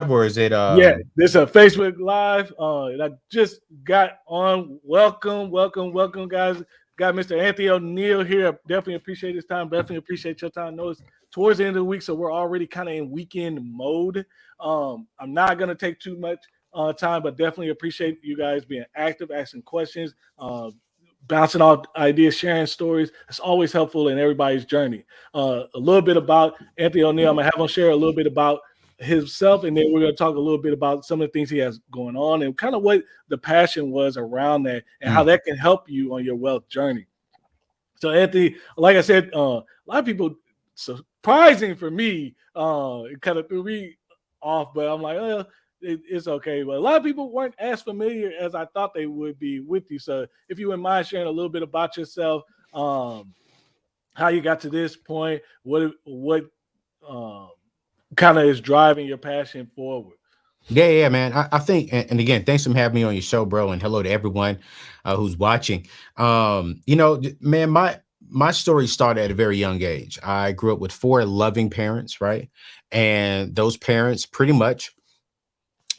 or is it Yeah, this is a Facebook Live. And I just got on. Welcome, guys. Got Mr. Anthony O'Neal here. Definitely appreciate his time. Definitely appreciate your time. Know it's towards the end of the week, so we're already kind of in weekend mode. I'm not gonna take too much time, but definitely appreciate you guys being active, asking questions, bouncing off ideas, sharing stories. It's always helpful in everybody's journey. A little bit about Anthony O'Neal. I'm gonna have him share a little bit about himself, and then we're going to talk a little bit about some of the things he has going on and kind of what the passion was around that and how mm, that can help you on your wealth journey. So, Anthony, like I said, a lot of people, surprising for me, it kind of threw me off, but I'm like, it's okay. But a lot of people weren't as familiar as I thought they would be with you. So, if you wouldn't mind sharing a little bit about yourself, how you got to this point, what um, kind of is driving your passion forward. yeah, man. I think, and again, thanks for having me on your show, bro, and hello to everyone who's watching. Man, my story started at a very young age. I grew up with four loving parents, right, and those parents pretty much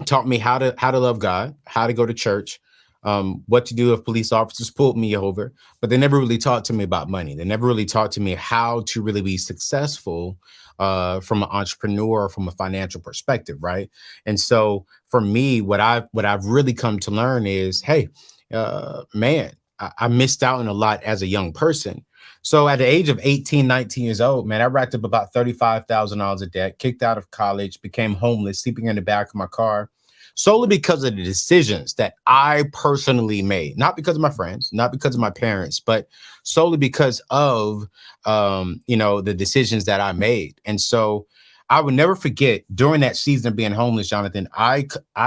taught me how to love God, how to go to church, what to do if police officers pulled me over. But they never really talked to me about money. They never really taught to me how to really be successful from an entrepreneur, from a financial perspective, right? And so for me, what I've really come to learn is, hey, man, I missed out on a lot as a young person. So at the age of 18, 19 years old, man, I racked up about $35,000 of debt, kicked out of college, became homeless, sleeping in the back of my car, solely because of the decisions that I personally made, not because of my friends, not because of my parents, but solely because of the decisions that I made. And so I would never forget during that season of being homeless, Jonathan, I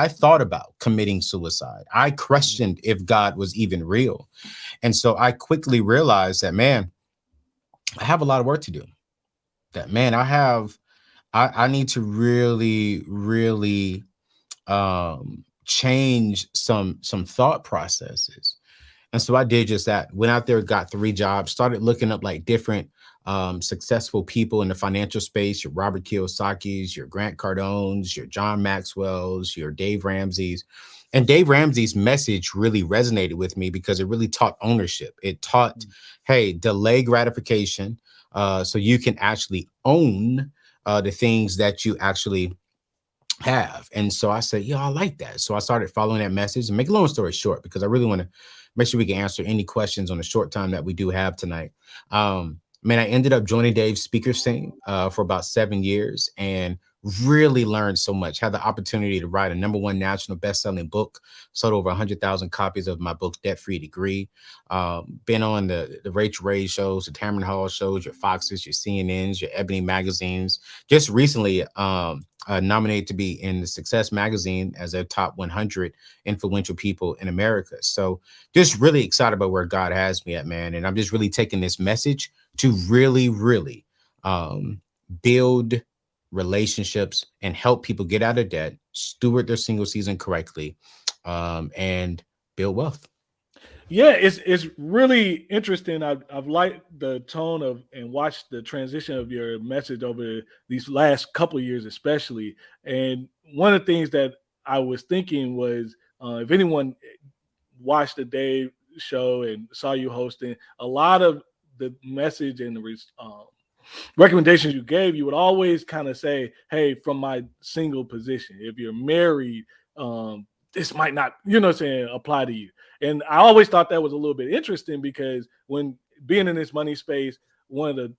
thought about committing suicide. I questioned if God was even real. And so I quickly realized that, man, I have a lot of work to do. That, man, I need to really change some thought processes. And so I did just that. Went out there, got three jobs, started looking up like different successful people in the financial space, your Robert Kiyosaki's, your Grant Cardone's, your John Maxwell's, your Dave Ramsey's. And Dave Ramsey's message really resonated with me because it really taught ownership. It taught, hey, delay gratification, so you can actually own the things that you actually have. And so I said, yeah, I like that. So I started following that message, and make a long story short, because I really want to make sure we can answer any questions on the short time that we do have tonight. Man, I ended up joining Dave's speaker scene for about 7 years and really learned so much. Had the opportunity to write a #1 national best-selling book, sold over 100,000 copies of my book, Debt Free Degree. Been on the Rachel Ray shows, the Tamron Hall shows, your Foxes, your CNNs, your Ebony magazines. Just recently, nominated to be in the Success magazine as a top 100 influential people in America. So just really excited about where God has me at, man. And I'm just really taking this message to really um, build relationships and help people get out of debt, steward their single season correctly, and build wealth. Yeah, it's really interesting. I've liked the tone of and watched the transition of your message over these last couple of years, especially. And one of the things that I was thinking was, if anyone watched the Dave show and saw you hosting, a lot of the message and the recommendations you gave, you would always kind of say, "Hey, from my single position, if you're married, this might not, saying, apply to you." And I always thought that was a little bit interesting because when being in this money space, one of the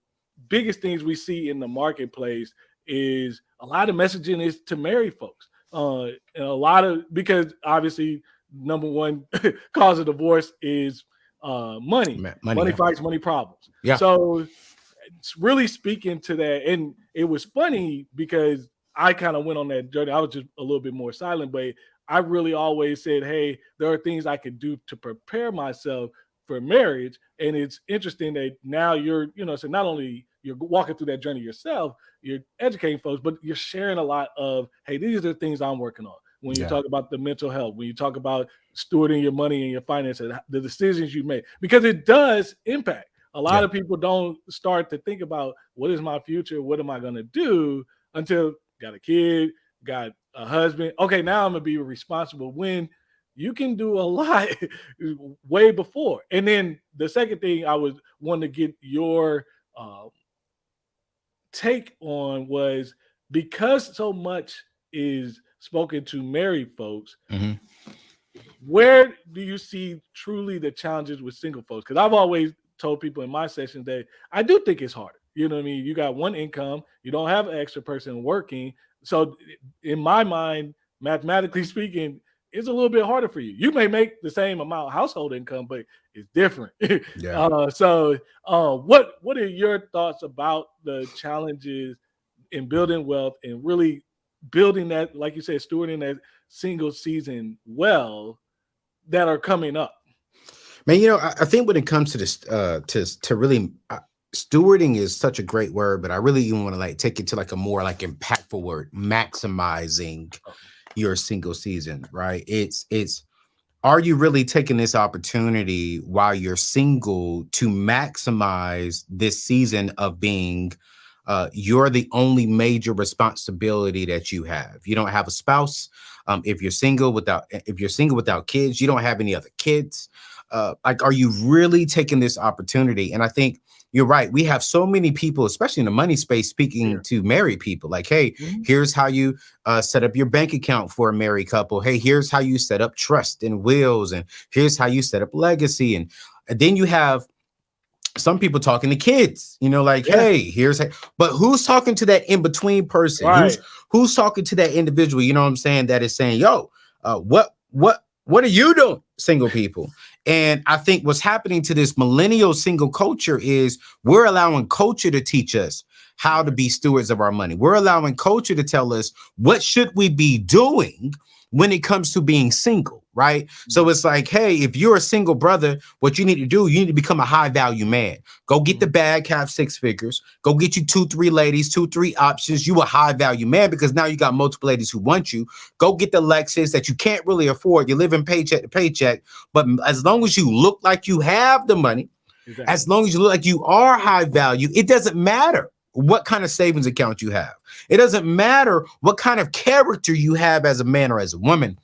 biggest things we see in the marketplace is a lot of messaging is to marry folks. And a lot of because obviously number one cause of divorce is money, Money, money yeah, fights, money problems. yeah, So it's really speaking to that. And it was funny because I kind of went on that journey. I was just a little bit more silent, but I really always said, hey, there are things I could do to prepare myself for marriage. And it's interesting that now you're, so not only you're walking through that journey yourself, you're educating folks, but you're sharing a lot of, hey, these are the things I'm working on. When you yeah, talk about the mental health, when you talk about stewarding your money and your finances, the decisions you make, because it does impact. A lot yeah, of people don't start to think about what is my future, what am I going to do until got a kid, got a husband. Okay, now I'm gonna be responsible when you can do a lot way before. And then the second thing I was wanting to get your uh, take on was, because so much is spoken to married folks, Mhm. where do you see truly the challenges with single folks? Because I've always told people in my sessions that I do think it's harder. You know what I mean? You got one income, you don't have an extra person working. So, in my mind, mathematically speaking, it's a little bit harder for you. You may make the same amount household income, but it's different. Yeah. What are your thoughts about the challenges in building wealth and really building that, like you said, stewarding that single season well, that are coming up? Man, I think when it comes to this, to really stewarding is such a great word, but I really even want to like take it to like a more like impactful word, maximizing your single season, right? It's are you really taking this opportunity while you're single to maximize this season of being you're the only major responsibility that you have. You don't have a spouse. If you're single without kids, you don't have any other kids. Like, are you really taking this opportunity? And I think you're right. We have so many people, especially in the money space, speaking Yeah. to married people. Like, hey, Mhm. here's how you set up your bank account for a married couple. Hey, here's how you set up trust and wills, and here's how you set up legacy. And then you have some people talking to kids, like, Yeah. hey, but who's talking to that in between person? Who's Right. who's talking to that individual, you know what I'm saying, that is saying, yo, what are you doing, single people? And I think what's happening to this millennial single culture is we're allowing culture to teach us how to Right. be stewards of our money. We're allowing culture to tell us what should we be doing when it comes to being single, right? So Mhm. it's like, hey, if you're a single brother, what you need to do, you need to become a high value man. Go get the Mhm. bag, have six figures. Go get you two, three ladies, two, three options. You a high value man because now you got multiple ladies who want you. Go get the Lexus that you can't really afford. You're living paycheck to paycheck. But as long as you look like you have the money, as Exactly. long as you look like you are high value, it doesn't matter what kind of savings account you have. It doesn't matter what kind of character you have as a man or as a woman.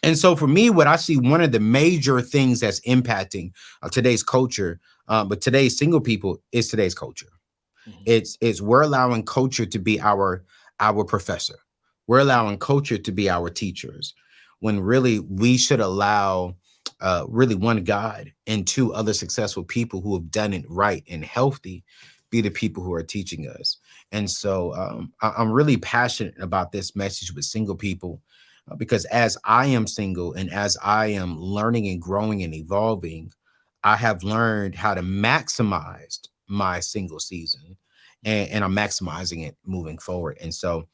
And so for me, what I see, one of the major things that's impacting today's culture, but today's single people, is today's culture. Mhm. It's we're allowing culture to be our professor. We're allowing culture to be our teachers, when really we should allow really one God and two other successful people who have done it right and healthy be the people who are teaching us. And so I'm really passionate about this message with single people, because as I am single and as I am learning and growing and evolving, I have learned how to maximize my single season, and I'm maximizing it moving forward. And so,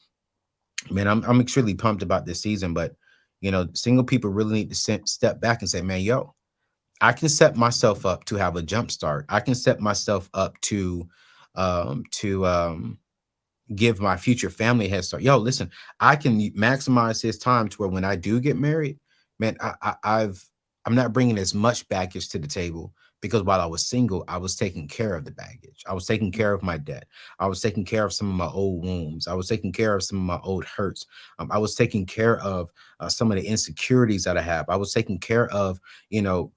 man, I'm extremely pumped about this season. But single people really need to step back and say, man, yo, I can set myself up to have a jump start. I can set myself up to give my future family a head start. Yo, listen, I can maximize his time to where when I do get married, man, I'm not bringing as much baggage to the table, because while I was single, I was taking care of the baggage. I was taking care of my debt. I was taking care of some of my old wounds. I was taking care of some of my old hurts. I was taking care of some of the insecurities that I have. I was taking care of,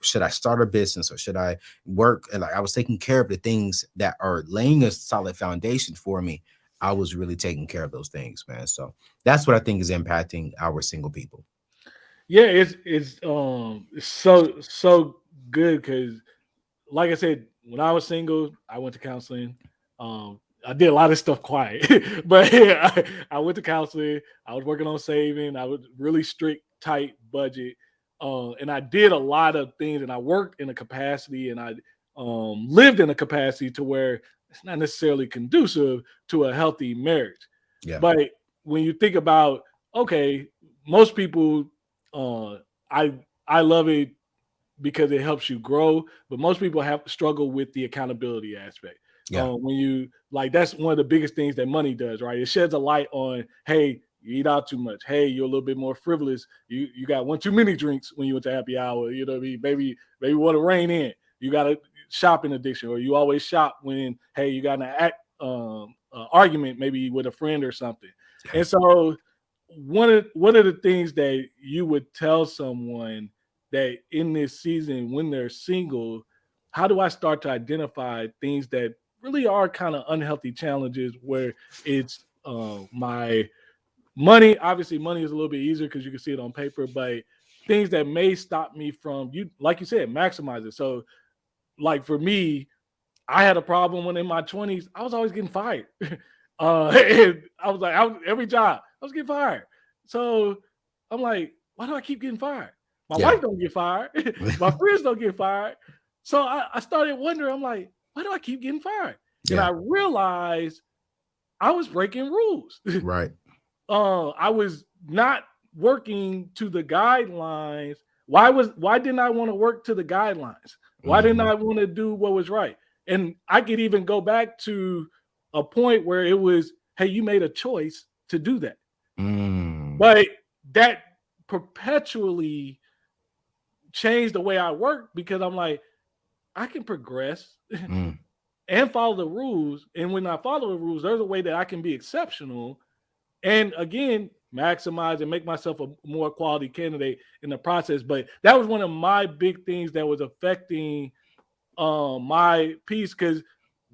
should I start a business or should I work? And like, I was taking care of the things that are laying a solid foundation for me. I was really taking care of those things, man. So that's what I think is impacting our single people. Yeah, it's so good because, like I said, when I was single, I went to counseling. I did a lot of stuff quiet, but I went to counseling. I was working on saving. I was really strict, tight budget, and I did a lot of things. And I worked in a capacity, and I lived in a capacity to where it's not necessarily conducive to a healthy marriage. Yeah. But when you think about, okay, most people, uh, I I love it because it helps you grow. But most people have struggle with the accountability aspect. Yeah. When you like, that's one of the biggest things that money does, right? It sheds a light on, hey, you eat out too much. Hey, you're a little bit more frivolous. You got one too many drinks when you went to happy hour. You know what I mean? Maybe want to rein in. You got a shopping addiction, or you always shop when, hey, you got an argument maybe with a friend or something. Yeah. And so one of the things that you would tell someone that in this season when they're single, how do I start to identify things that really are kind of unhealthy challenges where it's my money, obviously money is a little bit easier because you can see it on paper, but things that may stop me from, you like you said, maximize it. So like for me, I had a problem when in my 20s, I was always getting fired. And I was like, every job, I was getting fired. So I'm like, why do I keep getting fired? My Yeah. wife don't get fired. My friends don't get fired. So I started wondering, I'm like, why do I keep getting fired? And Yeah. I realized I was breaking rules. Right. I was not working to the guidelines. Why didn't I want to work to the guidelines? Why didn't Hmm. I want to do what was right? And I could even go back to a point where it was, hey, you made a choice to do that. Mm. But that perpetually changed the way I work because I'm like, I can progress Mm. and follow the rules. And when I follow the rules, there's a way that I can be exceptional and again maximize and make myself a more quality candidate in the process. But that was one of my big things that was affecting my piece because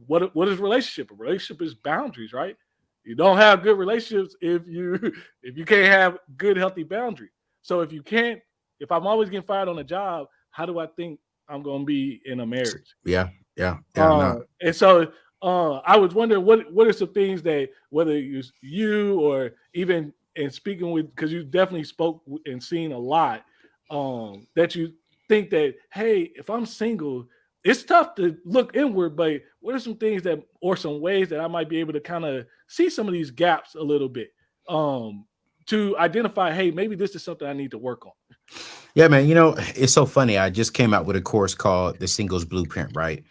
what is relationship? A relationship is boundaries, right? You don't have good relationships if you if you can't have good healthy boundaries. So if you can't, if I'm always getting fired on a job, how do I think I'm going to be in a marriage? Yeah. Yeah. Yeah. No. And so I was wondering what are some things that whether it's you or even in speaking with because you definitely spoke and seen a lot that you think that hey if I'm single it's tough to look inward but what are some things that or some ways that I might be able to kind of see some of these gaps a little bit um, to identify hey maybe this is something I need to work on. Yeah, man. You know, it's so funny. I just came out with a course called The Singles Blueprint, right?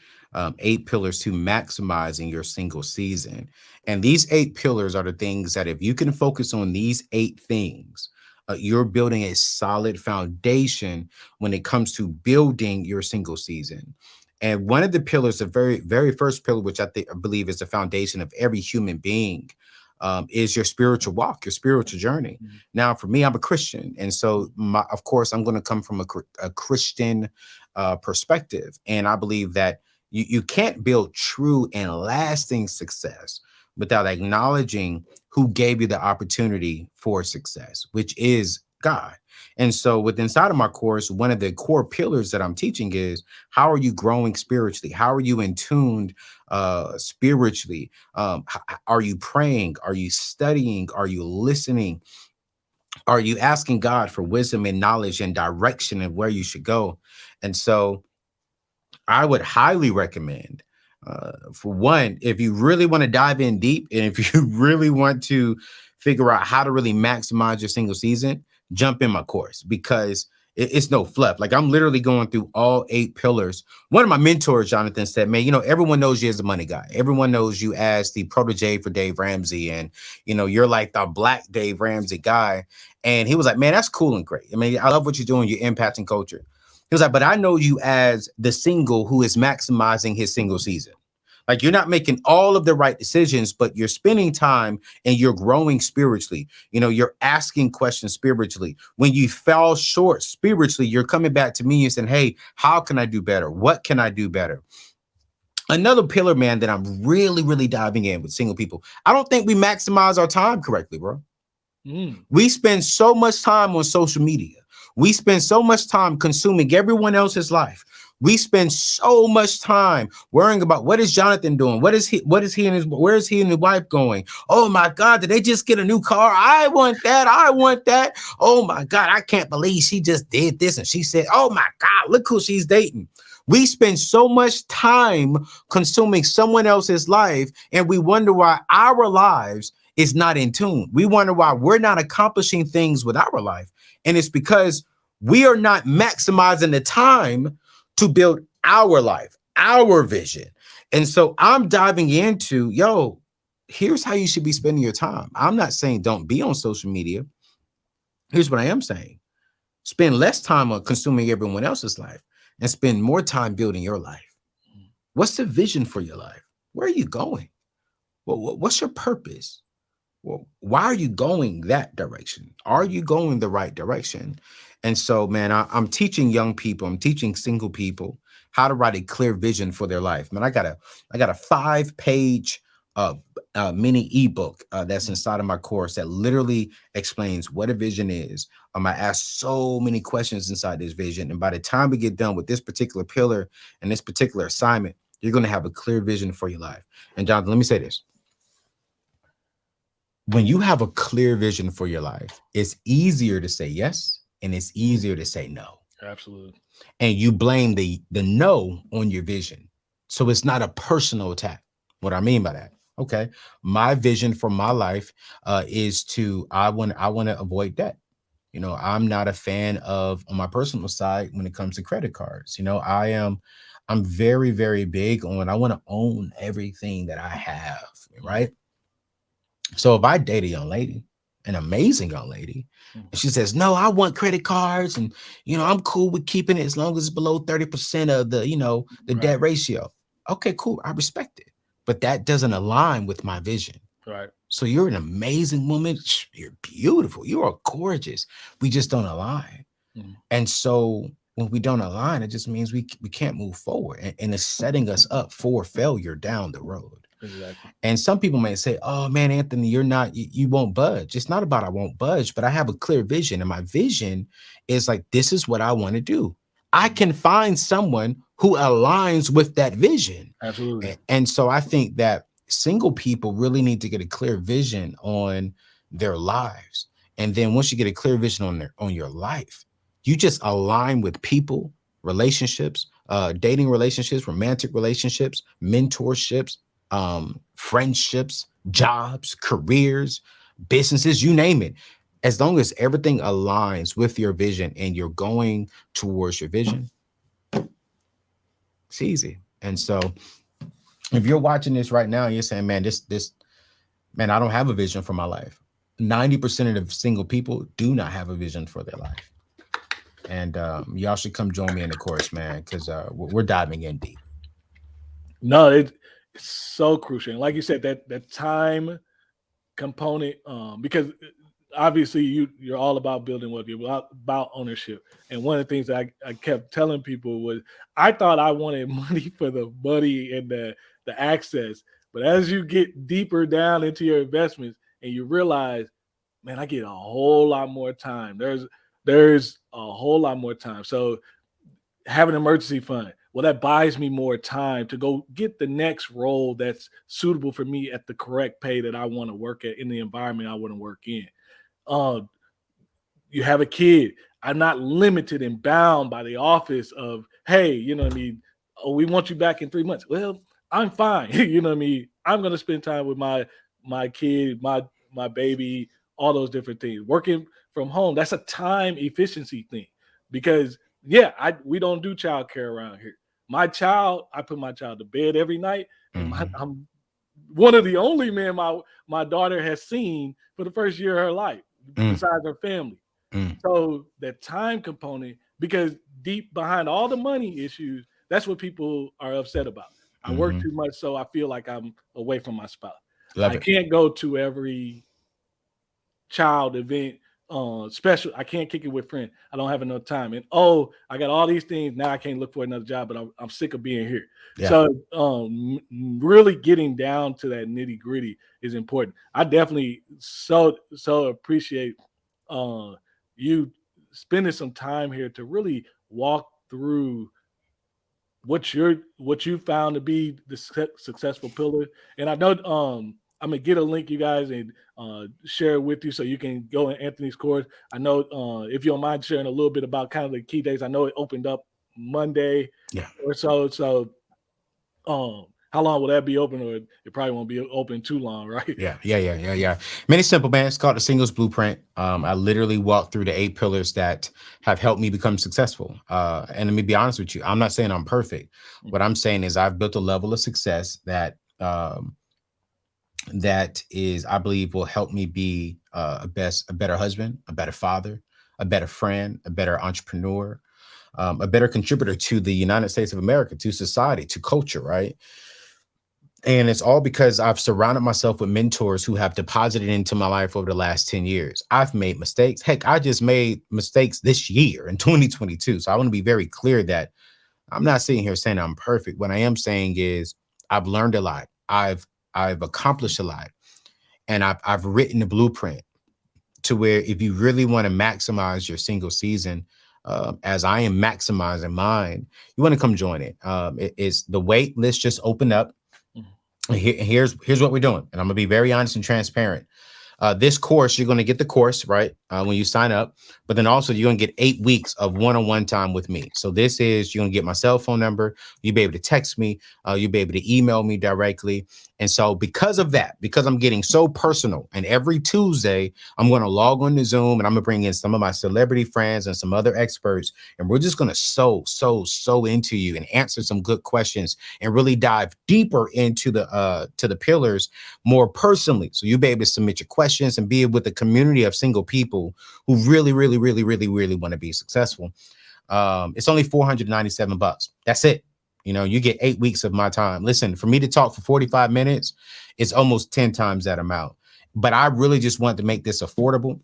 8 pillars to maximizing your single season. And these 8 pillars are the things that if you can focus on these 8 things, you're building a solid foundation when it comes to building your single season. And one of the pillars, the very first pillar, which I believe is the foundation of every human being, is your spiritual walk, your spiritual journey. Mhm. Now, for me, I'm a Christian, and so of course, I'm going to come from a Christian perspective, and I believe that you can't build true and lasting success without acknowledging who gave you the opportunity for success, which is God. And so, with inside of my course, one of the core pillars that I'm teaching is how are you growing spiritually? How are you in tuned spiritually? Are you praying? Are you studying? Are you listening? Are you asking God for wisdom and knowledge and direction of where you should go? And so I would highly recommend, for one, if you really want to dive in deep and if you really want to figure out how to really maximize your single season, jump in my course because it's no fluff. Like I'm literally going through all 8 pillars. One of my mentors, Jonathan, said, man, everyone knows you as a money guy. Everyone knows you as the protege for Dave Ramsey. And, you're like the black Dave Ramsey guy. And he was like, man, that's cool and great. I mean, I love what you're doing. You're impacting culture. He was like, but I know you as the single who is maximizing his single season. Like you're not making all of the right decisions, but you're spending time and you're growing spiritually. You're asking questions spiritually. When you fall short spiritually, you're coming back to me and saying, hey, how can I do better? What can I do better? Another pillar, man, that I'm really, really diving in with single people. I don't think we maximize our time correctly, bro. Mm. We spend so much time on social media. We spend so much time consuming everyone else's life. We spend so much time worrying about what is Jonathan doing? Where is he and his wife going? Oh my God, did they just get a new car? I want that. I want that. Oh my God, I can't believe she just did this. And she said, oh my God, look who she's dating. We spend so much time consuming someone else's life, and we wonder why our lives is not in tune. We wonder why we're not accomplishing things with our life. And it's because we are not maximizing the time to build our life, our vision. And so I'm diving into, here's how you should be spending your time. I'm not saying don't be on social media. Here's what I am saying: spend less time on consuming everyone else's life and spend more time building your life. What's the vision for your life? Where are you going? What's your purpose? Well, why are you going that direction? Are you going the right direction? And so, man, I'm teaching young people, I'm teaching single people how to write a clear vision for their life. Man, I got a 5-page uh, mini ebook that's Mm. inside of my course that literally explains what a vision is. I ask so many questions inside this vision, and by the time we get done with this particular pillar and this particular assignment, you're going to have a clear vision for your life. And Jonathan, let me say this: when you have a clear vision for your life, it's easier to say yes and it's Mhm. easier to say no. Absolutely. And you blame the no on your vision. So it's not a personal attack. What I mean by that, okay, my vision for my life is to I want to avoid debt. I'm not a fan of, on my personal side, when it comes to credit cards. I'm very, very big on, I want to own everything that I have, Mhm. right? So if I date a young lady, an amazing young lady, Mhm. and she says, "No, I want credit cards, and I'm cool with keeping it as long as it's below 30% of the Right. debt ratio." Okay, cool. I respect it. But that doesn't align with my vision. Right. So you're an amazing woman. You're beautiful. You are gorgeous. We just don't align. Mhm. And so when we don't align, it just means we can't move forward. And it's setting us up for failure down the road. Exactly. And some people may say, "Oh man, Anthony, you won't budge." It's not about I won't budge, but I have a clear vision. And my vision is like, this is what I want to do. I Mhm. can find someone who aligns with that vision. Absolutely. And so I think that single people really need to get a clear vision on their lives. And then once you get a clear vision on your life, you just align with people, relationships, dating relationships, romantic relationships, mentorships, friendships, jobs, careers, businesses, you name it. As long as everything aligns with your vision and you're going towards your vision, it's easy. And so if you're watching this right now and you're saying, "Man, this man, I don't have a vision for my life." 90% of the single people do not have a vision for their life. And y'all should come join me in the course, man, because we're diving in deep. No, it's so crucial. And like you said, that time component, because obviously you're all about building wealth. You're about ownership. And one of the things that I kept telling people was I thought I wanted money for the money and the access. But as you get deeper down into your investments and you realize, man, I get a whole lot more time. There's a whole lot more time. So have an emergency fund. Well, that buys me more time to go get the next role that's suitable for me at the correct pay that I want to work at in the environment I want to work in. Uh, you have a kid. I'm not limited and bound by the office of, hey, you know what I mean? Oh, we want you back in 3 months. Well, I'm fine. You know what I mean? I'm gonna spend time with my kid, my baby, all those different things. Working from home, that's a time efficiency thing. Because yeah, we don't do childcare around here. My child, I put my child to bed every night, and Mhm. I'm one of the only men my daughter has seen for the first year of her life, Mm, besides her family. mm, So that time component, because deep behind all the money issues, that's what people are upset about. I work mhm. too much, so I feel like I'm away from my spouse. Love I it. can't go to every child event, special. I can't kick it with friends. I don't have enough time. And oh, I got all these things now. I can't look for another job, but I'm sick of being here. Yeah. So, really getting down to that nitty gritty is important. I definitely so appreciate uh, you spending some time here to really walk through what you found to be the successful pillar. And I know I'm gonna get a link, you guys, and share it with you so you can go in Anthony's course. I know if you don't mind sharing a little bit about kind of the key days. I know it opened up Monday Yeah. or so. So how long will that be open? Or it probably won't be open too long, right? Yeah. Many simple, man. It's called the Singles Blueprint. I literally walked through the 8 pillars that have helped me become successful. And let me be honest with you, I'm not saying I'm perfect. What I'm saying is I've built a level of success that is, I believe, will help me be a better husband, a better father, a better friend, a better entrepreneur, a better contributor to the United States of America, to society, to culture, right? And it's all because I've surrounded myself with mentors who have deposited into my life over the last 10 years. I've made mistakes. Heck, I just made mistakes this year in 2022. So I want to be very clear that I'm not sitting here saying I'm perfect. What I am saying is I've learned a lot. I've accomplished a lot. And I've written a blueprint to where if you really want to maximize your single season, as I am maximizing mine, you want to come join it. It's the wait list just opened up. Mhm. Here's what we're doing, and I'm gonna be very honest and transparent. This course, you're going to get the course, right? When you sign up, but then also you're going to get 8 weeks of one-on-one time with me. So this is, you're going to get my cell phone number. You'll be able to text me. You'll be able to email me directly. And so because of that, because I'm getting so personal, and every Tuesday, I'm going to log on to Zoom and I'm going to bring in some of my celebrity friends and some other experts. And we're just going to sow into you and answer some good questions and really dive deeper into the pillars more personally. So you'll be able to submit your questions and be with a community of single people who really want to be successful. It's only $497. That's it. You know, you get 8 weeks of my time. Listen, for me to talk for 45 minutes, it's almost 10 times that amount. But I really just want to make this affordable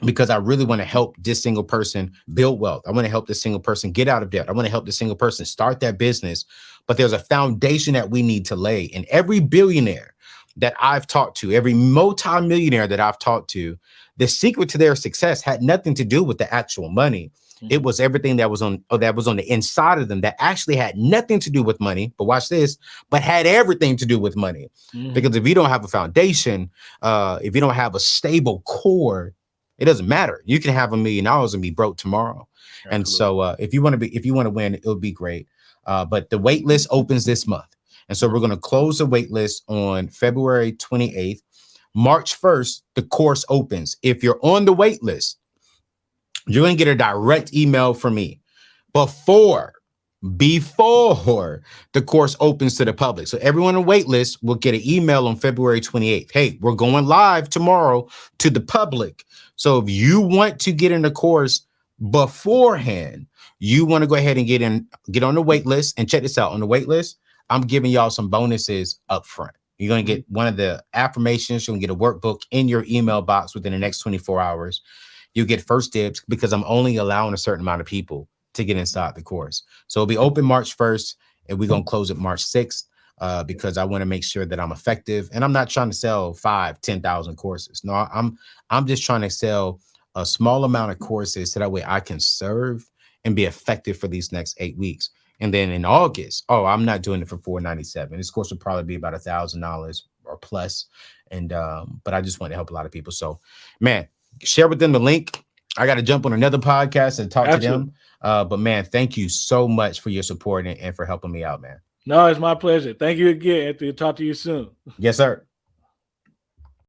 because I really want to help this single person build wealth. I want to help this single person get out of debt. I want to help this single person start that business. But there's a foundation that we need to lay. And every billionaire that I've talked to, every multimillionaire that I've talked to, the secret to their success had nothing to do with the actual money. It was everything that was on the inside of them that actually had nothing to do with money. But watch this, but had everything to do with money. Because if you don't have a foundation, if you don't have a stable core, it doesn't matter. You can have $1 million and be broke tomorrow. Absolutely. And so if you want to win, it would be great. But the wait list opens this month. And so we're going to close the wait list on February 28th. March 1st, the course opens. If you're on the wait list, you're going to get a direct email from me before the course opens to the public. So everyone on the wait list will get an email on February 28th. Hey, we're going live tomorrow to the public. So if you want to get in the course beforehand, you want to go ahead and get on the wait list. And check this out. On the wait list, I'm giving y'all some bonuses up front. You're going to get one of the affirmations. You're going to get a workbook in your email box within the next 24 hours. You get first dibs because I'm only allowing a certain amount of people to get inside the course. So it'll be open March 1st and we're going to close it March 6th because I want to make sure that I'm effective. And I'm not trying to sell 10,000 courses. No, I'm just trying to sell a small amount of courses so that way I can serve and be effective for these next 8 weeks. And then in August, I'm not doing it for $497. This course will probably be about $1,000 or plus. And but I just want to help a lot of people. So, man, share with them the link. I got to jump on another podcast and talk to them. But man, thank you so much for your support and for helping me out, man. No, it's my pleasure. Thank you again, Anthony. Talk to you soon. Yes, sir.